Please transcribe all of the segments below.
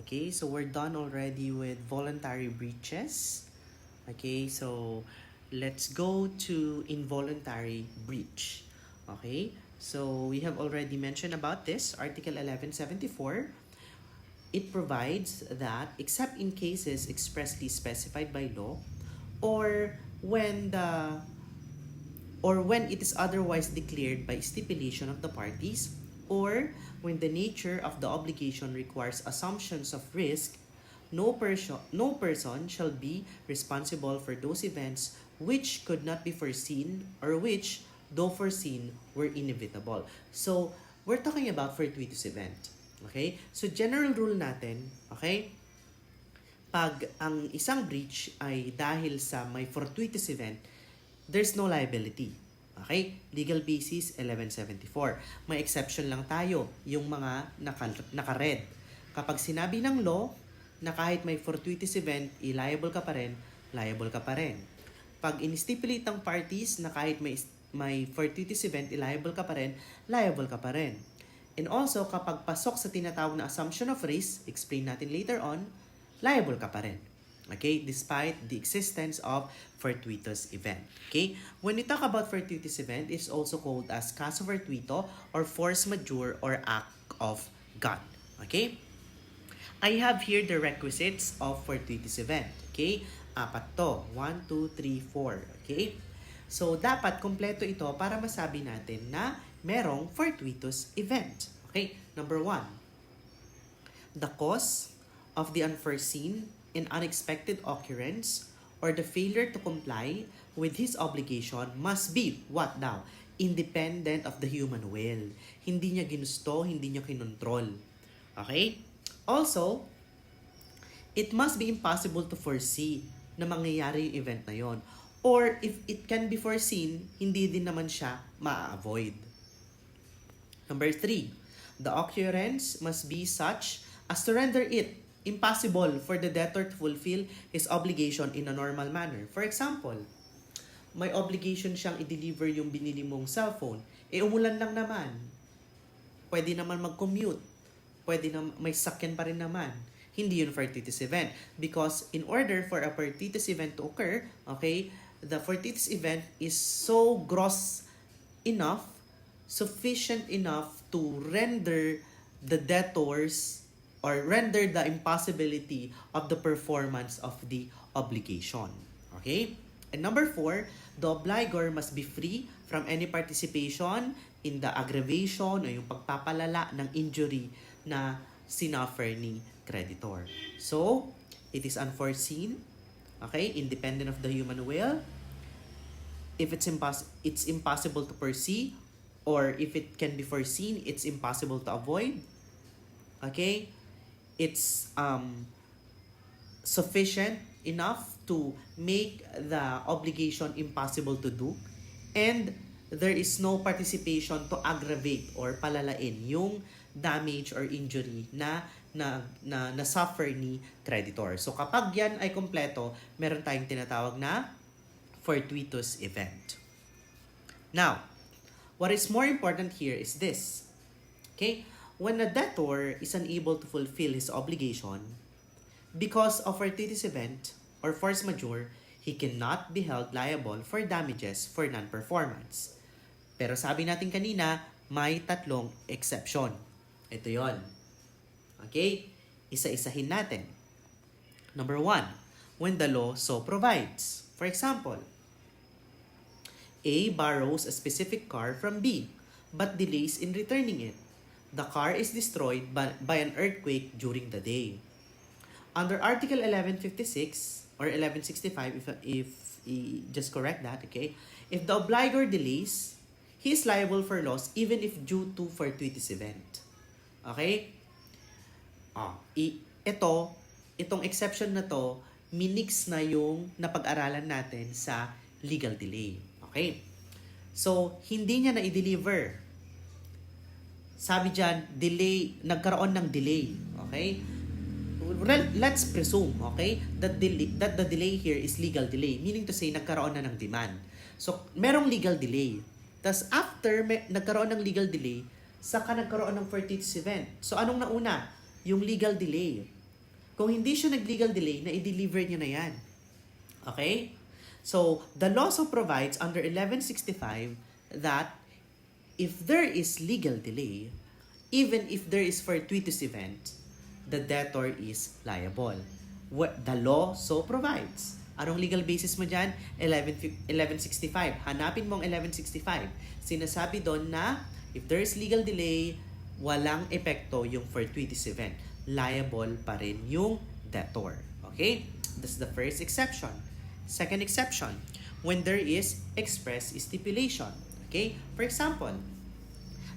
Okay, so we're done already with voluntary breaches. Okay, so let's go to involuntary breach. Okay, so we have already mentioned about this, Article 1174. It provides that except in cases expressly specified by law or when the or when it is otherwise declared by stipulation of the parties, or when the nature of the obligation requires assumptions of risk, no person shall be responsible for those events which could not be foreseen or which, though foreseen, were inevitable. So, we're talking about fortuitous event. Okay? So, general rule natin, okay? Pag ang isang breach ay dahil sa may fortuitous event, there's no liability. Okay? Legal basis 1174. May exception lang tayo, yung mga naka-red. Kapag sinabi ng law na kahit may fortuitous event, liable ka pa rin, liable ka pa rin. Pag in-stipulate ng parties na kahit may fortuitous event, liable ka pa rin, liable ka pa rin. And also, kapag pasok sa tinatawag na assumption of risk, explain natin later on, liable ka pa rin. Okay, despite the existence of fortuitous event. Okay, when we talk about fortuitous event, it's also called as caso fortuito or force majeure or act of God. Okay, I have here the requisites of fortuitous event. Okay, apat to. 1, 2, 3, 4. Okay, so dapat kompleto ito para masabi natin na merong fortuitous event. Okay, number 1, the cause of the unforeseen and unexpected occurrence or the failure to comply with his obligation must be what daw? Independent of the human will. Hindi niya ginusto, hindi niya kinontrol. Okay? Also, it must be impossible to foresee na mangyayari yung event na yon. Or if it can be foreseen, hindi din naman siya ma-avoid. Number 3, the occurrence must be such as to render it impossible for the debtor to fulfill his obligation in a normal manner. For example, may obligation siyang i-deliver yung binili mong cellphone. Umulan lang naman. Pwede naman mag-commute. Pwede na may sakyan pa rin naman. Hindi yun fortuitous event. Because in order for a fortuitous event to occur, okay, the fortuitous event is so gross enough, sufficient enough to render the debtors or render the impossibility of the performance of the obligation. Okay? And number 4, the obligor must be free from any participation in the aggravation o yung pagpapalala ng injury na sinuffer ni creditor. So, it is unforeseen, okay, independent of the human will. If it's impossible to foresee, or if it can be foreseen, it's impossible to avoid. Okay? It's sufficient enough to make the obligation impossible to do, and there is no participation to aggravate or palalain yung damage or injury na suffer ni creditor. So kapag yan ay kompleto, meron tayong tinatawag na fortuitous event. Now, what is more important here is this. Okay? When a debtor is unable to fulfill his obligation because of fortuitous event or force majeure, he cannot be held liable for damages for non-performance. Pero sabi natin kanina, may 3 exception. Ito yon. Okay? Isa-isahin natin. Number 1, when the law so provides. For example, A borrows a specific car from B but delays in returning it. The car is destroyed by an earthquake during the day. Under Article 1156 or 1165, if just correct that, okay? If the obligor delays, he is liable for loss even if due to fortuitous event. Okay? Itong exception na to, minix na yung napag-aralan natin sa legal delay. Okay? So, hindi niya na-deliver. Sabi dyan, delay, nagkaroon ng delay. Okay? Let's presume, okay, that the delay here is legal delay. Meaning to say, nagkaroon na ng demand. So, merong legal delay. Tapos, after nagkaroon ng legal delay, saka nagkaroon ng fortuitous event. So, anong nauna? Yung legal delay. Kung hindi siya nag-legal delay, na i-deliver niya na yan. Okay? So, the law so provides under 1165 that if there is legal delay, even if there is fortuitous event, the debtor is liable. The law so provides. Anong legal basis mo dyan? 1165. Hanapin mo ang 1165. Sinasabi doon na if there is legal delay, walang epekto yung fortuitous event. Liable pa rin yung debtor. Okay? That's the first exception. Second exception, when there is express stipulation. Okay? For example,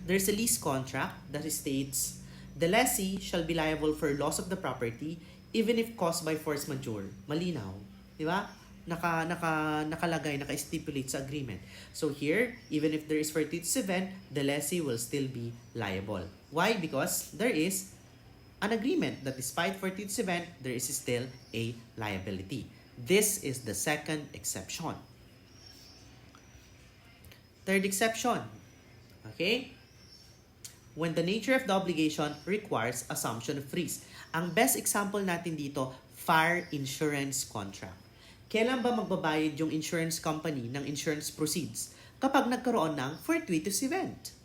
there's a lease contract that states, the lessee shall be liable for loss of the property even if caused by force majeure. Malinaw. Di ba? Nakalagay, naka-stipulate sa agreement. So here, even if there is fortuitous event, the lessee will still be liable. Why? Because there is an agreement that despite fortuitous event, there is still a liability. This is the second exception. Third exception. Okay? When the nature of the obligation requires assumption of risk. Ang best example natin dito, fire insurance contract. Kailan ba magbabayad yung insurance company ng insurance proceeds? Kapag nagkaroon ng fortuitous event.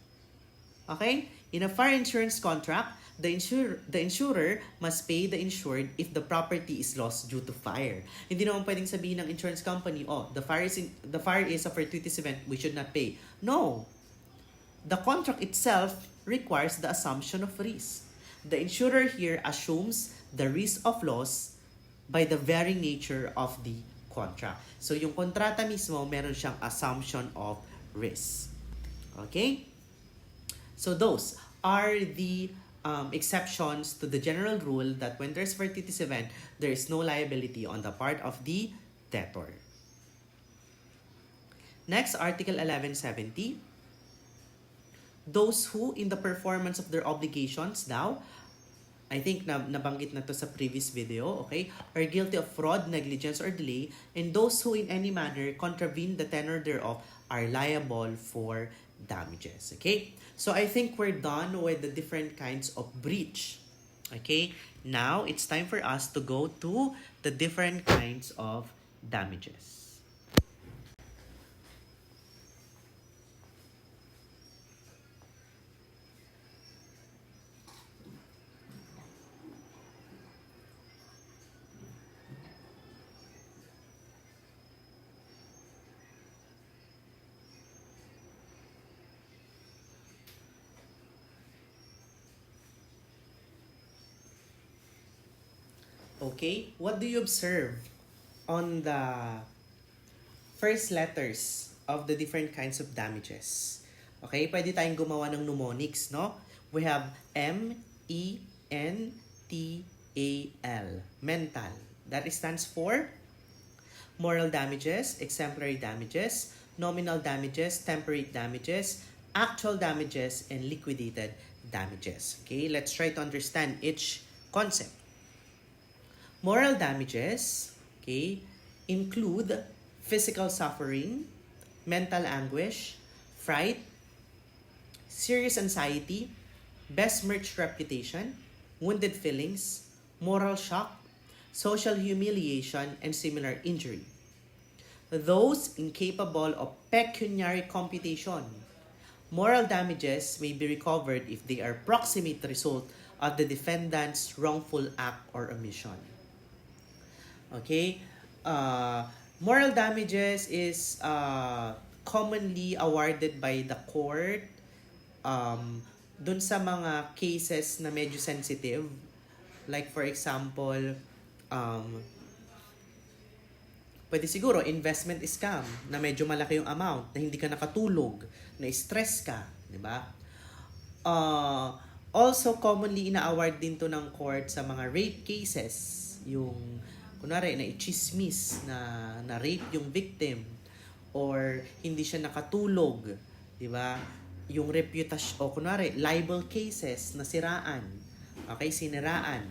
Okay? In a fire insurance contract, the insurer must pay the insured if the property is lost due to fire. Hindi naman pwedeng sabihin ng insurance company, the fire is a fortuitous event, we should not pay. No. The contract itself requires the assumption of risk. The insurer here assumes the risk of loss by the very nature of the contract. So yung kontrata mismo, meron siyang assumption of risk. Okay? So those are the exceptions to the general rule that when there's fortuitous event, there is no liability on the part of the debtor. Next, Article 1170. Those who, in the performance of their obligations now, I think nabanggit na to sa previous video, okay, are guilty of fraud, negligence, or delay, and those who in any manner contravene the tenor thereof are liable for damages. Okay? So I think we're done with the different kinds of breach. Okay? Now, it's time for us to go to the different kinds of damages. Okay, what do you observe on the first letters of the different kinds of damages? Okay, pwede tayong gumawa ng mnemonics, no? We have M-E-N-T-A-L, mental. That stands for moral damages, exemplary damages, nominal damages, temporary damages, actual damages, and liquidated damages. Okay, let's try to understand each concept. Moral damages, okay, include physical suffering, mental anguish, fright, serious anxiety, besmirched reputation, wounded feelings, moral shock, social humiliation, and similar injury. Those incapable of pecuniary computation. Moral damages may be recovered if they are proximate result of the defendant's wrongful act or omission. Okay? Moral damages is commonly awarded by the court dun sa mga cases na medyo sensitive. Like for example, pwede siguro investment scam na medyo malaki yung amount, na hindi ka nakatulog, na stress ka, di ba? Also commonly ina-award din to ng court sa mga rape cases, yung kunwari na i-chismis na rape yung victim or hindi siya nakatulog, di ba? Yung reputation o kunwari libel cases na siraan. Okay, siniraan.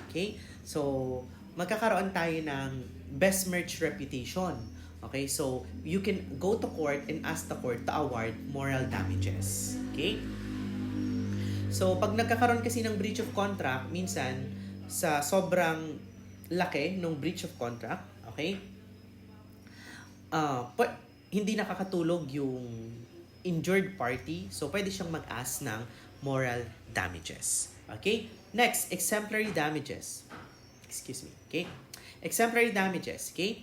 Okay? So magkakaroon tayo ng besmirched reputation. Okay? So you can go to court and ask the court to award moral damages. Okay? So pag nagkakaroon kasi ng breach of contract, minsan sa sobrang laki ng breach of contract, okay? Hindi nakakatulog yung injured party, so pwede siyang mag-ask ng moral damages. Okay? Next, exemplary damages. Excuse me. Okay? Exemplary damages. Okay?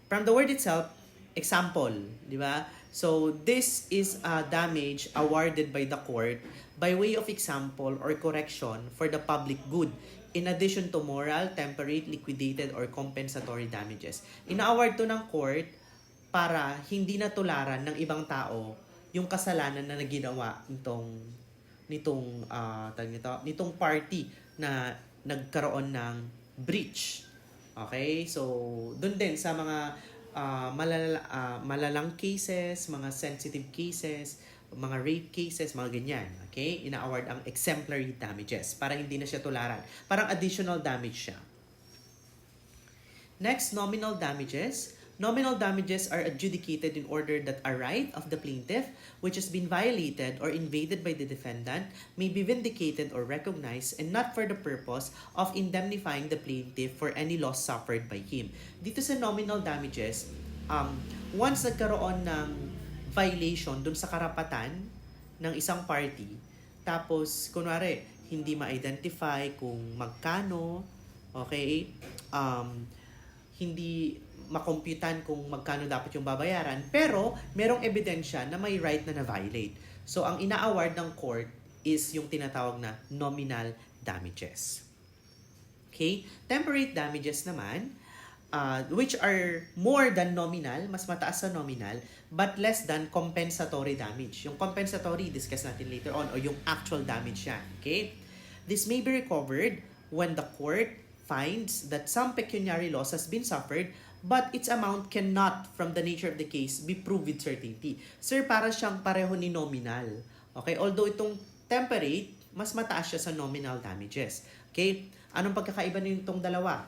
From the word itself, example, di ba? So, this is a damage awarded by the court by way of example or correction for the public good in addition to moral, temperate, liquidated, or compensatory damages. Ina-award to ng court para hindi na tularan ng ibang tao yung kasalanan na naginawa nitong party na nagkaroon ng breach. Okay? So, dun din sa mga malalang cases, mga sensitive cases, mga rape cases, mga ganyan. Okay? Ina-award ang exemplary damages para hindi na siya tularan. Parang additional damage siya. Next, nominal damages. Nominal damages are adjudicated in order that a right of the plaintiff, which has been violated or invaded by the defendant, may be vindicated or recognized and not for the purpose of indemnifying the plaintiff for any loss suffered by him. Dito sa nominal damages, once nagkaroon ng violation dun sa karapatan ng isang party, tapos, kunwari, hindi ma-identify kung magkano, okay, hindi makomputan kung magkano dapat yung babayaran, pero merong ebidensya na may right na na-violate. So, ang ina-award ng court is yung tinatawag na nominal damages. Okay? Temperate damages naman, which are more than nominal, mas mataas sa nominal, but less than compensatory damage. Yung compensatory, discuss natin later on, o yung actual damage yan. Okay? This may be recovered when the court finds that some pecuniary loss has been suffered but its amount cannot, from the nature of the case, be proved with certainty. Sir, para siyang pareho ni nominal. Okay? Although itong temperate, mas mataas siya sa nominal damages. Okay? Anong pagkakaiba nitong dalawa?